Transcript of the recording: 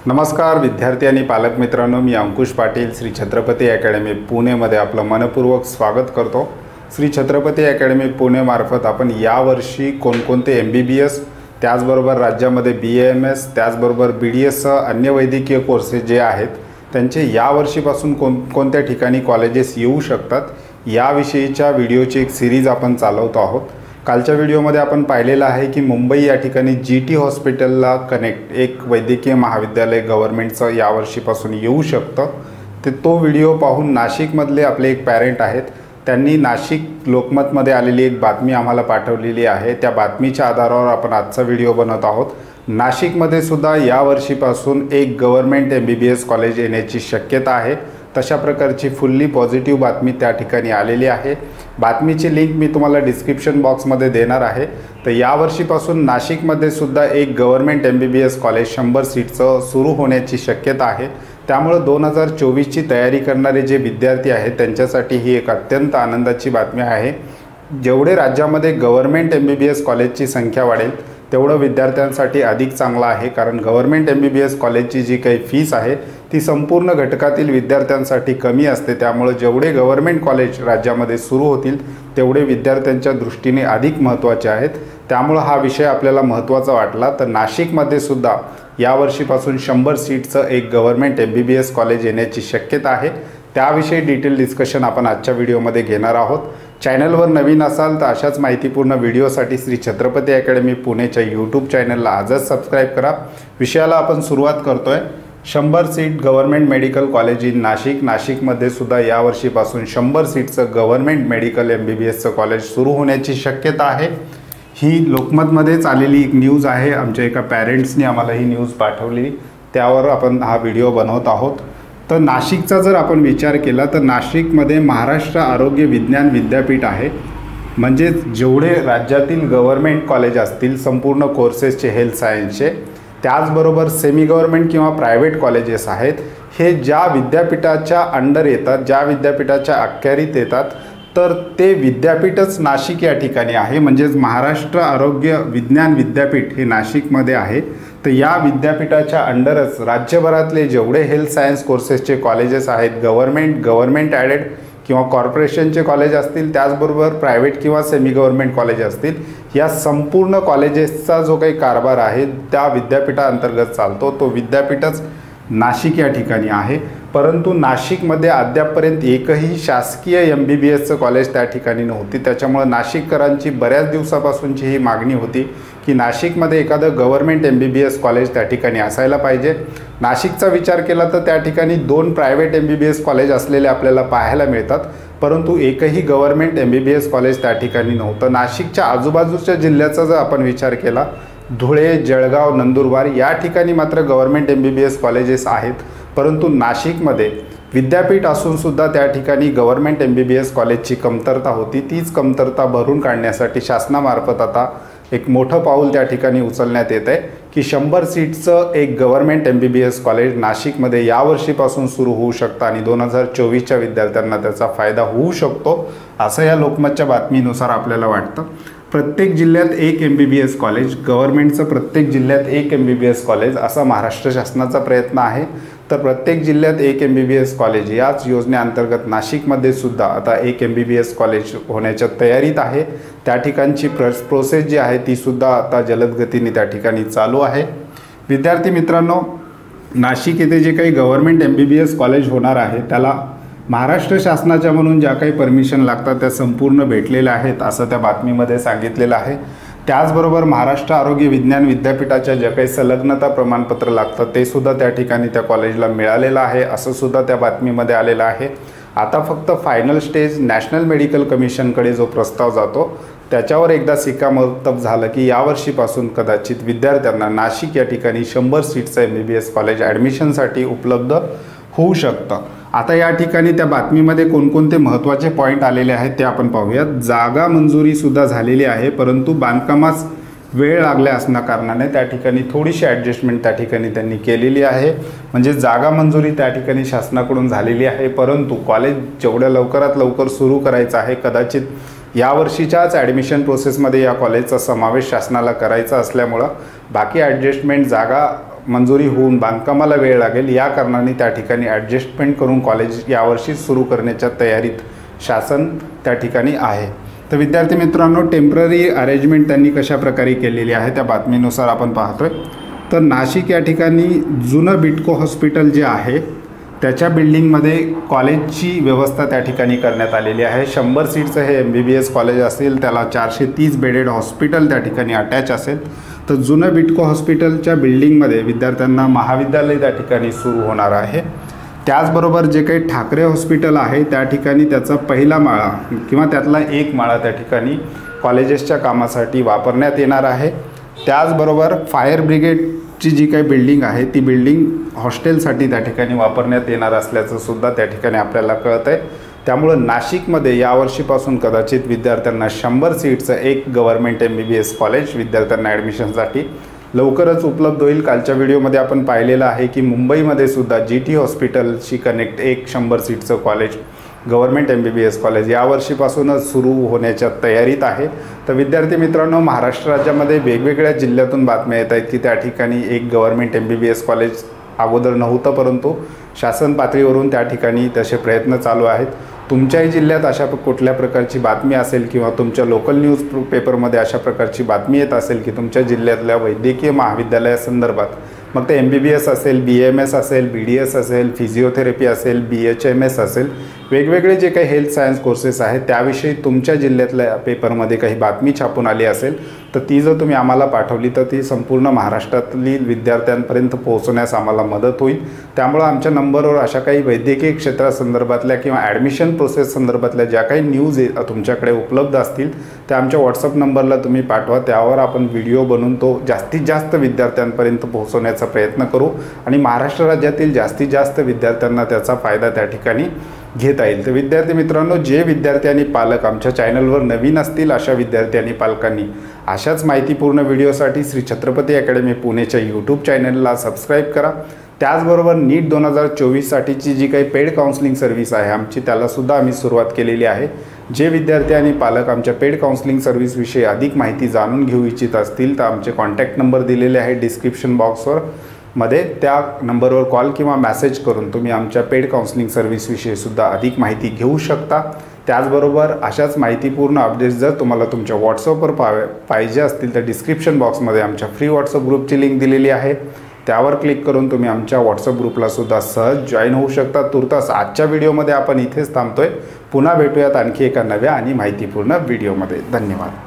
नमस्कार विद्यार्थी आणि पालक मित्रांनो, मी अंकुश पाटील श्री छत्रपती अकॅडमी पुणेमध्ये आपलं मनपूर्वक स्वागत करतो। श्री छत्रपती अकॅडमी पुणे मार्फत आपण यावर्षी कोणकोणते MBBS त्याचबरोबर राज्यामध्ये BAMS त्याचबरोबर BDS सह अन्य वैद्यकीय कोर्सेस जे आहेत त्यांचे यावर्षीपासून कोणत्या ठिकाणी कॉलेजेस येऊ शकतात याविषयीच्या व्हिडिओची एक सिरीज आपण चालवतो आहोत। कालच्या व्हिडिओमध्ये आपण पाहिलेलं आहे की मुंबई या ठिकाणी GT हॉस्पिटलला कनेक्ट एक वैद्यकीय महाविद्यालय गव्हर्नमेंटचं यावर्षीपासून येऊ शकतं। तो व्हिडिओ पाहून नाशिकमधले आपले एक पॅरेंट आहेत, त्यांनी नाशिक लोकमतमध्ये आलेली एक बातमी आम्हाला पाठवलेली आहे। त्या बातमीच्या आधारावर आपण आजचा व्हिडिओ बनवत आहोत। नाशिकमध्ये सुद्धा यावर्षीपासून एक गव्हर्नमेंट MBBS कॉलेज येण्याची शक्यता आहे। तशा प्रकारची फुल्ली पॉझिटिव्ह बातमी त्या ठिकाणी आलेली आहे। बातमीची लिंक मी तुम्हाला डिस्क्रिप्शन बॉक्समध्ये देणार आहे। तर यावर्षीपासून नाशिकमध्ये सुद्धा एक गव्हर्नमेंट MBBS कॉलेज 100 सीटचं सुरू होण्याची शक्यता आहे। त्यामुळे 2024ची तयारी करणारे जे विद्यार्थी आहेत त्यांच्यासाठी ही एक अत्यंत आनंदाची बातमी आहे। जेवढे राज्यामध्ये गव्हर्नमेंट MBBS कॉलेजची संख्या वाढेल तेवढं विद्यार्थ्यांसाठी अधिक चांगलं आहे, कारण गव्हर्नमेंट MBBS कॉलेजची जी काही फीस आहे ती संपूर्ण घटकातील विद्यार्थ्यांसाठी कमी असते। त्यामुळे जेवढे गव्हर्नमेंट कॉलेज राज्यामध्ये सुरू होतील तेवढे विद्यार्थ्यांच्या दृष्टीने अधिक महत्त्वाचे आहेत। त्यामुळे हा विषय आपल्याला महत्त्वाचा वाटला। तर नाशिकमध्ये सुद्धा यावर्षीपासून 100 सीटचं एक गव्हर्नमेंट MBBS कॉलेज येण्याची शक्यता आहे। त्याविषयी डिटेल डिस्कशन आपण आजच्या व्हिडिओमध्ये घेणार आहोत। चॅनलवर नवीन असाल तर अशाच माहितीपूर्ण व्हिडिओसाठी श्री छत्रपती अकॅडमी पुणेच्या यूट्यूब चॅनलला आजच सबस्क्राईब करा। विषयाला आपण सुरुवात करतोय। 100 seat government medical college in नाशिकमध्ये सुद्धा यावर्षीपासून 100 सीटचं गव्हर्नमेंट मेडिकल MBBSचं कॉलेज सुरू होण्याची शक्यता आहे। ही लोकमतमध्येच आलेली एक न्यूज आहे। आमच्या एका पॅरेंट्सनी आम्हाला ही न्यूज पाठवली, त्यावर आपण हा व्हिडिओ बनवत आहोत। तर नाशिकचा जर आपण विचार केला तर नाशिकमध्ये महाराष्ट्र आरोग्य विज्ञान विद्यापीठ आहे। म्हणजे जेवढे राज्यातील गव्हर्नमेंट कॉलेज असतील संपूर्ण कोर्सेसचे हेल्थ सायन्सचे, त्याचबरोबर सेमी गव्हर्नमेंट किंवा प्रायव्हेट कॉलेजेस आहेत, हे ज्या विद्यापीठाच्या अंडर येतात, ज्या विद्यापीठाच्या अखत्यारीत येतात, तर ते विद्यापीठच नाशिक या ठिकाणी आहे। म्हणजेच महाराष्ट्र आरोग्य विज्ञान विद्यापीठ हे नाशिकमध्ये आहे। तर या विद्यापीठाच्या अंडरच राज्यभरातले जेवढे हेल्थ सायन्स कोर्सेसचे कॉलेजेस आहेत, गव्हर्नमेंट ॲडेड किंवा कॉर्पोरेशनचे कॉलेज असतील, त्याचबरोबर प्रायव्हेट किंवा सेमी गव्हर्नमेंट कॉलेज असतील, या संपूर्ण कॉलेजेसचा जो काही कारभार आहे त्या विद्यापीठाअंतर्गत चालतो। तो विद्यापीठच नाशिक या ठिकाणी आहे। परंतु नाशिकमध्ये अद्यापपर्यंत एकही शासकीय MBBSचं कॉलेज त्या ठिकाणी नव्हती। त्याच्यामुळे नाशिककरांची बऱ्याच दिवसापासूनची ही मागणी होती की नाशिकमध्ये एखादं गव्हर्नमेंट MBBS कॉलेज त्या ठिकाणी असायला पाहिजे। नाशिकचा विचार केला तर त्या ठिकाणी 2 प्रायव्हेट MBBS कॉलेज असलेले आपल्याला पाहायला मिळतात, परंतु एकही गव्हर्नमेंट MBBS कॉलेज त्या ठिकाणी नव्हतं। नाशिकच्या आजूबाजूच्या जिल्ह्याचा जर आपण विचार केला, धुळे, जळगाव, नंदुरबार या ठिकाणी मात्र गव्हर्नमेंट MBBS कॉलेजेस आहेत, परंतु नाशिकमध्ये विद्यापीठ असून सुद्धा त्या ठिकाणी गव्हर्नमेंट MBBS कॉलेजची कमतरता होती। तीच कमतरता भरून काढण्यासाठी शासनामार्फत आता एक मोठं पाऊल त्या ठिकाणी उचलण्यात येत आहे की 100 सीटचं एक गव्हर्नमेंट MBBS कॉलेज नाशिकमध्ये यावर्षीपासून सुरू होऊ शकतं आणि 2024च्या विद्यार्थ्यांना त्याचा फायदा होऊ शकतो, असं या लोकमतच्या बातमीनुसार आपल्याला वाटतं। प्रत्येक जिल्ह्यात एक MBBS कॉलेज, गव्हर्नमेंटचं प्रत्येक जिल्ह्यात एक MBBS कॉलेज असा महाराष्ट्र शासनाचा प्रयत्न आहे। तर प्रत्येक जिल्ह्यात एक MBBS कॉलेज याच योजनेअंतर्गत नाशिकमध्ये सुद्धा आता एक MBBS कॉलेज होण्याच्या तयारीत आहे। त्या ठिकाणची प्रोसेस जी आहे ती सुद्धा आता जलद गतीने त्या ठिकाणी चालू आहे। विद्यार्थी मित्रांनो, नाशिक येथे जे काही गव्हर्नमेंट MBBS कॉलेज होणार आहे त्याला महाराष्ट्र शासनाच्या म्हणून ज्या काही परमिशन लागतात त्या संपूर्ण भेटलेल्या आहेत असं त्या बातमीमध्ये सांगितलेलं आहे। त्याचबरोबर महाराष्ट्र आरोग्य विज्ञान विद्यापीठाच्या ज्या काही संलग्नता प्रमाणपत्र लागतात ते सुद्धा त्या ठिकाणी त्या कॉलेजला मिळालेलं आहे असं सुद्धा त्या बातमीमध्ये आलेलं आहे। आता फक्त फायनल स्टेज नॅशनल मेडिकल कमिशनकडे जो प्रस्ताव जातो त्याच्यावर एकदा शिक्कामोर्तब झालं की यावर्षीपासून कदाचित विद्यार्थ्यांना नाशिक या ठिकाणी 100 सीटचं MBBS कॉलेज ॲडमिशनसाठी उपलब्ध होऊ शकतं। आता या ठिकाणी त्या बातमीमध्ये कोणकोणते महत्त्वाचे पॉईंट आलेले आहेत ते आपण पाहूयात। जागा मंजुरीसुद्धा झालेली आहे, परंतु बांधकामास वेळ लागल्या असण्या कारणाने त्या ठिकाणी थोडीशी ॲडजस्टमेंट त्या ठिकाणी त्यांनी केलेली आहे। म्हणजे जागा मंजुरी त्या ठिकाणी शासनाकडून झालेली आहे, परंतु कॉलेज जेवढ्या लवकरात लवकर सुरू करायचं आहे, कदाचित यावर्षीच्याच ॲडमिशन प्रोसेसमध्ये या कॉलेजचा समावेश शासनाला करायचा असल्यामुळं बाकी ॲडजस्टमेंट जागा मंजुरी होऊन बांधकामाला वेळ लागेल, या कारणाने त्या ठिकाणी ॲडजस्टमेंट करून कॉलेज यावर्षीच सुरू करण्याच्या तयारीत शासन त्या ठिकाणी आहे। तर विद्यार्थी मित्रांनो, टेम्पररी अरेंजमेंट त्यांनी कशा प्रकारे केलेली आहे त्या बातमीनुसार आपण पाहतोय। तर नाशिक या ठिकाणी जुनं बिटको हॉस्पिटल जे आहे त्याच्या बिल्डिंगमध्ये कॉलेजची व्यवस्था त्या ठिकाणी करण्यात आलेली आहे। 100 सीटचं हे MBBS कॉलेज असेल, त्याला 430 बेडेड हॉस्पिटल त्या ठिकाणी अटॅच असेल। तर जुनं बिटको हॉस्पिटलच्या बिल्डिंगमध्ये विद्यार्थ्यांना महाविद्यालय त्या ठिकाणी सुरू होणार आहे। त्याचबरोबर जे काही ठाकरे हॉस्पिटल आहे त्या ठिकाणी त्याचा पहिला माळा किंवा त्यातला एक माळा त्या ठिकाणी कॉलेजेसच्या कामासाठी वापरण्यात येणार आहे। त्याचबरोबर फायर ब्रिगेडची जी काही बिल्डिंग आहे ती बिल्डिंग हॉस्टेलसाठी त्या ठिकाणी वापरण्यात येणार असल्याचं सुद्धा त्या ठिकाणी आपल्याला कळतं आहे। त्यामुळं नाशिकमध्ये यावर्षीपासून कदाचित विद्यार्थ्यांना 100 सीटचं एक गव्हर्नमेंट MBBS कॉलेज विद्यार्थ्यांना ॲडमिशनसाठी लवकरच उपलब्ध होईल। कालच्या व्हिडिओमध्ये आपण पाहिलेलं आहे की मुंबईमध्ये सुद्धा GT हॉस्पिटलशी कनेक्ट एक 100 सीटचं कॉलेज गव्हर्नमेंट MBBS कॉलेज यावर्षीपासूनच सुरू होण्याच्या तयारीत आहे। तर विद्यार्थी मित्रांनो, महाराष्ट्र राज्यामध्ये वेगवेगळ्या जिल्ह्यातून बातम्या येत आहेत की त्या ठिकाणी एक गव्हर्नमेंट MBBS कॉलेज अगोदर नव्हतं, परंतु शासन पातळीवरून त्या ठिकाणी तसे प्रयत्न चालू आहेत। तुमच्याही जिल्ह्यात अशा कुठल्या प्रकारची बातमी असेल किंवा तुमच्या लोकल न्यूज पेपरमध्ये अशा प्रकारची बातमी येत असेल की तुमच्या जिल्ह्यातल्या वैद्यकीय महाविद्यालयासंदर्भात, मग ते MBBS असेल, BAMS असेल, BDS असेल, फिजिओथेरपी असेल, BHMS असेल, वेगवेगळे जे काही हेल्थ सायन्स कोर्सेस आहेत त्याविषयी तुमच्या जिल्ह्यातल्या पेपरमध्ये काही बातमी छापून आली असेल तर ती जर तुम्ही आम्हाला पाठवली तर ती संपूर्ण महाराष्ट्रातील विद्यार्थ्यांपर्यंत पोहोचण्यास आम्हाला मदत होईल। त्यामुळे आमच्या नंबरवर अशा काही वैद्यकीय क्षेत्रासंदर्भातल्या किंवा ॲडमिशन प्रोसेस संदर्भातल्या ज्या काही न्यूज तुमच्याकडे उपलब्ध असतील त्या आमच्या WhatsApp नंबरला तुम्ही पाठवा। त्यावर आपण व्हिडिओ बनवून तो जास्तीत जास्त विद्यार्थ्यांपर्यंत पोहोचवण्याचा प्रयत्न करू आणि महाराष्ट्र राज्यातील जास्तीत जास्त विद्यार्थ्यांना त्याचा फायदा त्या ठिकाणी घेता येईल। तर विद्यार्थी मित्रांनो, जे विद्यार्थी आणि पालक आमच्या चॅनलवर नवीन असतील अशा विद्यार्थी आणि पालकांनी अशाच माहितीपूर्ण व्हिडिओसाठी श्री छत्रपती अकॅडमी पुणेच्या यूट्यूब चॅनलला सबस्क्राईब करा। त्याचबरोबर नीट 2024साठीची जी काही पेड काउन्सिलिंग सर्व्हिस आहे आमची त्यालासुद्धा आम्ही सुरुवात केलेली आहे। जे विद्यार्थी आणि पालक आमच्या पेड काउन्सिलिंग सर्व्हिसविषयी अधिक माहिती जाणून घेऊ इच्छित असतील तर आमचे कॉन्टॅक्ट नंबर दिलेले आहे डिस्क्रिप्शन बॉक्सवर मध्ये, त्या नंबरवर कॉल किंवा मेसेज करून तुम्ही आमच्या पेड काउन्सिलिंग सर्व्हिसविषयी सुद्धा अधिक माहिती घेऊ शकता। त्याचबरोबर अशाच माहितीपूर्ण अपडेट्स जर तुम्हाला तुमच्या WhatsAppवर पाहिजे असतील तर डिस्क्रिप्शन बॉक्समध्ये आमच्या फ्री WhatsApp ग्रुपची लिंक दिलेली आहे, त्यावर क्लिक करून तुम्ही आमच्या WhatsApp ग्रुपला सुद्धा सहज जॉईन होऊ शकता। तुर्तास आजच्या व्हिडिओमध्ये आपण इथेच थांबतोय। पुन्हा भेटूयात आणखी एका नव्या आणि माहितीपूर्ण व्हिडिओमध्ये। धन्यवाद।